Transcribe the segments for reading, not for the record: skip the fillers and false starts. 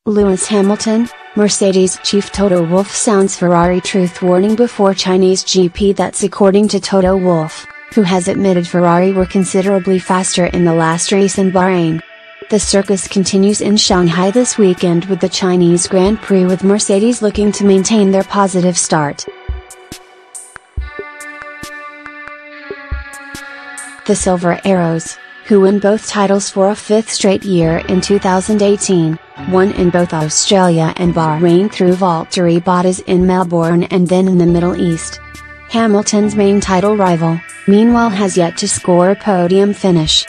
Lewis Hamilton, Mercedes chief Toto Wolff sounds Ferrari truth warning before Chinese GP. That's according to Toto Wolff, who has admitted Ferrari were considerably faster in the last race in Bahrain. The circus continues in Shanghai this weekend with the Chinese Grand Prix, with Mercedes looking to maintain their positive start. The Silver Arrows, who win both titles for a fifth straight year in 2018, won in both Australia and Bahrain through Valtteri Bottas in Melbourne and then in the Middle East. Hamilton's main title rival, meanwhile, has yet to score a podium finish.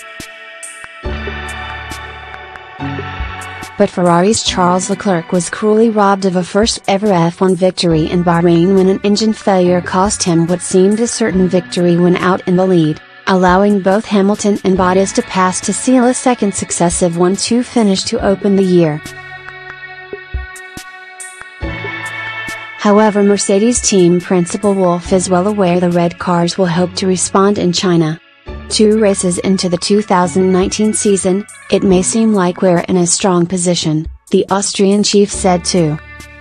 But Ferrari's Charles Leclerc was cruelly robbed of a first-ever F1 victory in Bahrain when an engine failure cost him what seemed a certain victory when out in the lead, allowing both Hamilton and Bottas to pass to seal a second successive 1-2 finish to open the year. However, Mercedes team principal Wolff is well aware the red cars will hope to respond in China. 2 races into the 2019 season, it may seem like we're in a strong position, the Austrian chief said too.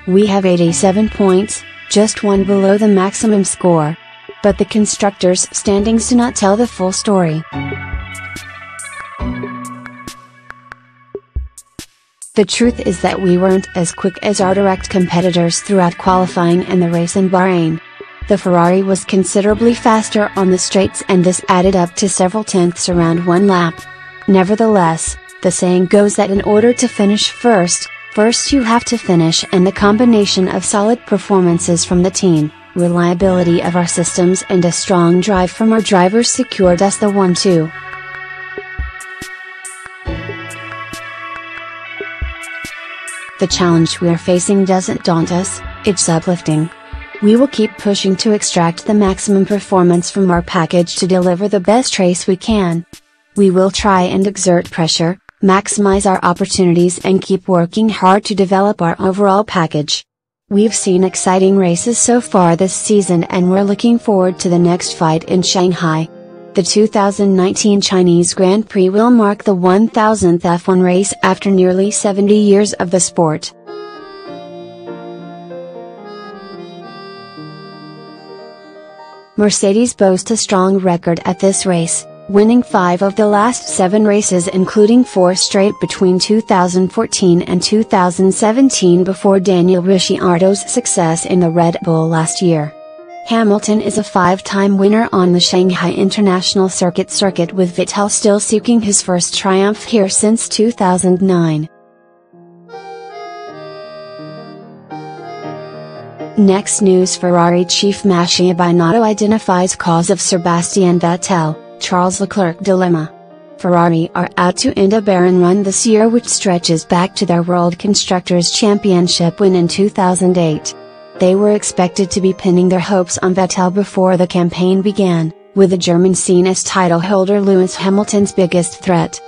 We have 87 points, just 1 below the maximum score. But the constructors' standings do not tell the full story. The truth is that we weren't as quick as our direct competitors throughout qualifying and the race in Bahrain. The Ferrari was considerably faster on the straights, and this added up to several tenths around one lap. Nevertheless, the saying goes that in order to finish first you have to finish, and the combination of solid performances from the team, reliability of our systems, and a strong drive from our drivers secured us the 1-2. The challenge we are facing doesn't daunt us, it's uplifting. We will keep pushing to extract the maximum performance from our package to deliver the best race we can. We will try and exert pressure, maximize our opportunities, and keep working hard to develop our overall package. We've seen exciting races so far this season, and we're looking forward to the next fight in Shanghai. The 2019 Chinese Grand Prix will mark the 1000th F1 race after nearly 70 years of the sport. Mercedes boasts a strong record at this race, winning 5 of the last 7 races, including 4 straight between 2014 and 2017 before Daniel Ricciardo's success in the Red Bull last year. Hamilton is a 5-time winner on the Shanghai International Circuit, with Vettel still seeking his first triumph here since 2009. Next news: Ferrari chief Mattia Binotto identifies cause of Sebastian Vettel, Charles Leclerc dilemma. Ferrari are out to end a barren run this year, which stretches back to their World Constructors' Championship win in 2008. They were expected to be pinning their hopes on Vettel before the campaign began, with the German seen as title holder Lewis Hamilton's biggest threat.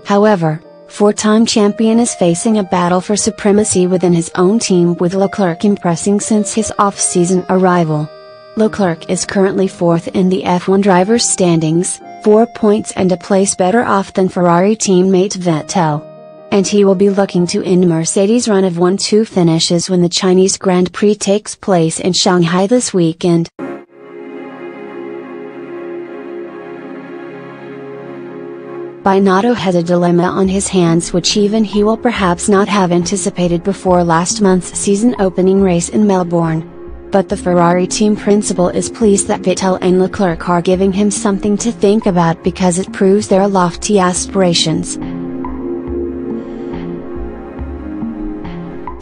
However, 4-time champion is facing a battle for supremacy within his own team, with Leclerc impressing since his off-season arrival. Leclerc is currently 4th in the F1 drivers' standings, 4 points and a place better off than Ferrari teammate Vettel. And he will be looking to end Mercedes' run of 1-2 finishes when the Chinese Grand Prix takes place in Shanghai this weekend. Binotto has a dilemma on his hands which even he will perhaps not have anticipated before last month's season opening race in Melbourne. But the Ferrari team principal is pleased that Vettel and Leclerc are giving him something to think about, because it proves their lofty aspirations.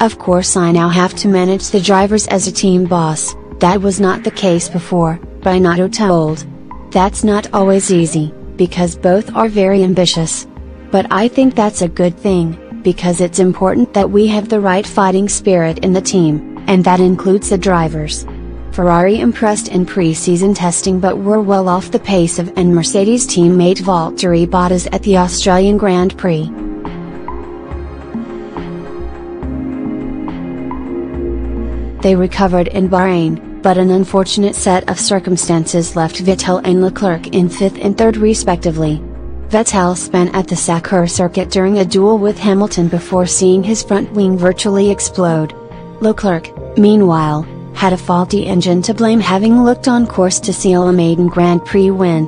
Of course, I now have to manage the drivers as a team boss. That was not the case before, Binotto told. That's not always easy, because both are very ambitious. But I think that's a good thing, because it's important that we have the right fighting spirit in the team, and that includes the drivers. Ferrari impressed in pre-season testing but were well off the pace of and Mercedes teammate Valtteri Bottas at the Australian Grand Prix. They recovered in Bahrain, but an unfortunate set of circumstances left Vettel and Leclerc in 5th and 3rd respectively. Vettel spun at the Sakura circuit during a duel with Hamilton before seeing his front wing virtually explode. Leclerc, meanwhile, had a faulty engine to blame, having looked on course to seal a maiden Grand Prix win.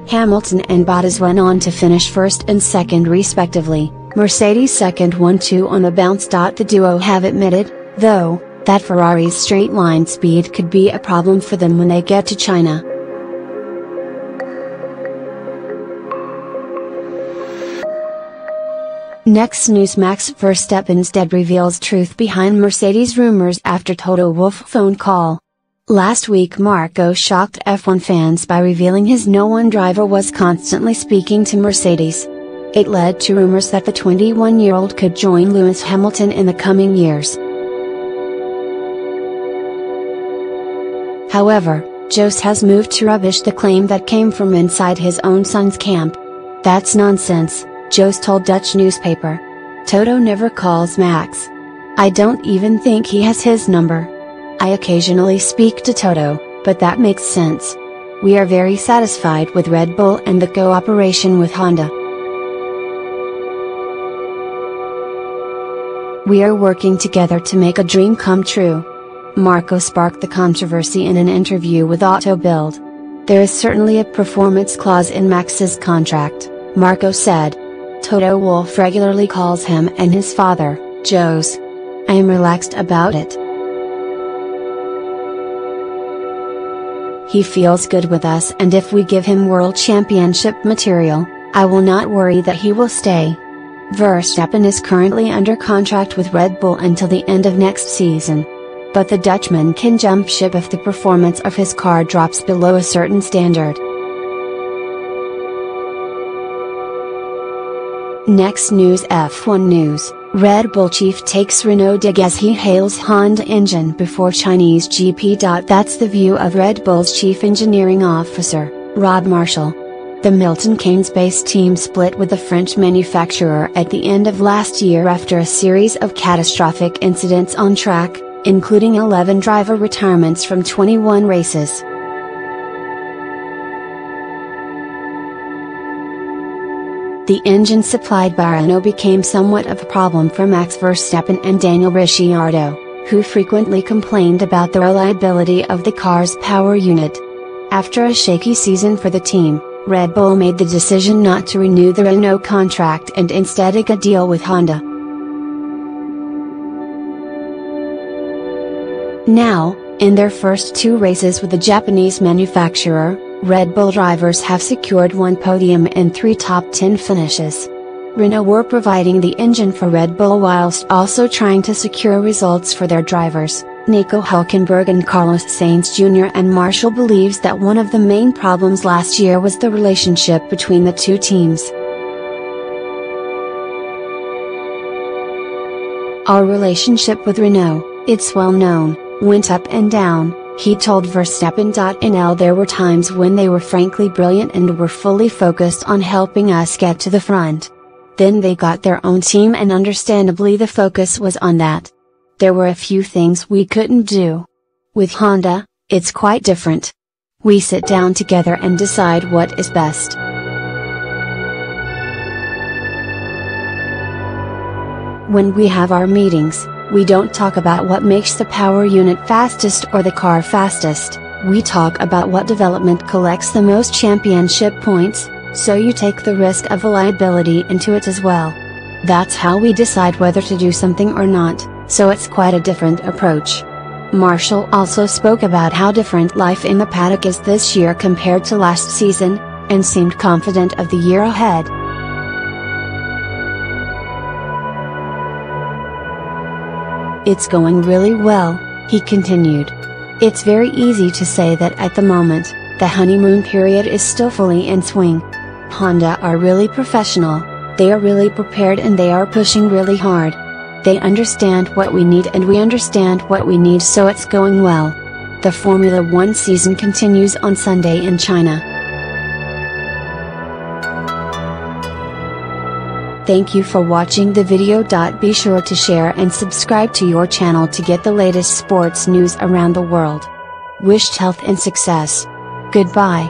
Hamilton and Bottas went on to finish first and second respectively, Mercedes second 1-2 on the bounce. The duo have admitted, though, that Ferrari's straight-line speed could be a problem for them when they get to China. Next news: Max Verstappen's dad reveals truth behind Mercedes rumors after Toto Wolff phone call. Last week Marco shocked F1 fans by revealing his no-one driver was constantly speaking to Mercedes. It led to rumors that the 21-year-old could join Lewis Hamilton in the coming years. However, Jos has moved to rubbish the claim that came from inside his own son's camp. "That's nonsense," Jos told Dutch newspaper. "Toto never calls Max. I don't even think he has his number. I occasionally speak to Toto, but that makes sense. We are very satisfied with Red Bull and the cooperation with Honda. We are working together to make a dream come true." Marco sparked the controversy in an interview with Auto Bild. "There is certainly a performance clause in Max's contract," Marco said. "Toto Wolff regularly calls him and his father, Jos. I am relaxed about it. He feels good with us, and if we give him World Championship material, I will not worry that he will stay." Verstappen is currently under contract with Red Bull until the end of next season. But the Dutchman can jump ship if the performance of his car drops below a certain standard. Next news: F1 news. Red Bull chief takes Renault dig as he hails Honda engine before Chinese GP. That's the view of Red Bull's chief engineering officer, Rob Marshall. The Milton Keynes-based team split with the French manufacturer at the end of last year after a series of catastrophic incidents on track, including 11 driver retirements from 21 races. The engine supplied by Renault became somewhat of a problem for Max Verstappen and Daniel Ricciardo, who frequently complained about the reliability of the car's power unit. After a shaky season for the team, Red Bull made the decision not to renew the Renault contract and instead cut a deal with Honda. Now, in their first two races with the Japanese manufacturer, Red Bull drivers have secured one podium and 3 top 10 finishes. Renault were providing the engine for Red Bull whilst also trying to secure results for their drivers, Nico Hülkenberg and Carlos Sainz Jr. and Marshall believes that one of the main problems last year was the relationship between the two teams. "Our relationship with Renault, it's well known, went up and down," he told Verstappen.nl. "There were times when they were frankly brilliant and were fully focused on helping us get to the front. Then they got their own team and understandably the focus was on that. There were a few things we couldn't do. With Honda, it's quite different. We sit down together and decide what is best. When we have our meetings, we don't talk about what makes the power unit fastest or the car fastest, we talk about what development collects the most championship points, so you take the risk of reliability into it as well. That's how we decide whether to do something or not, so it's quite a different approach." Marshall also spoke about how different life in the paddock is this year compared to last season, and seemed confident of the year ahead. "It's going really well," he continued. "It's very easy to say that at the moment, the honeymoon period is still fully in swing. Honda are really professional, they are really prepared and they are pushing really hard. They understand what we need and we understand what we need, so it's going well. The Formula One season continues on Sunday in China." Thank you for watching the video. Be sure to share and subscribe to your channel to get the latest sports news around the world. Wished health and success. Goodbye.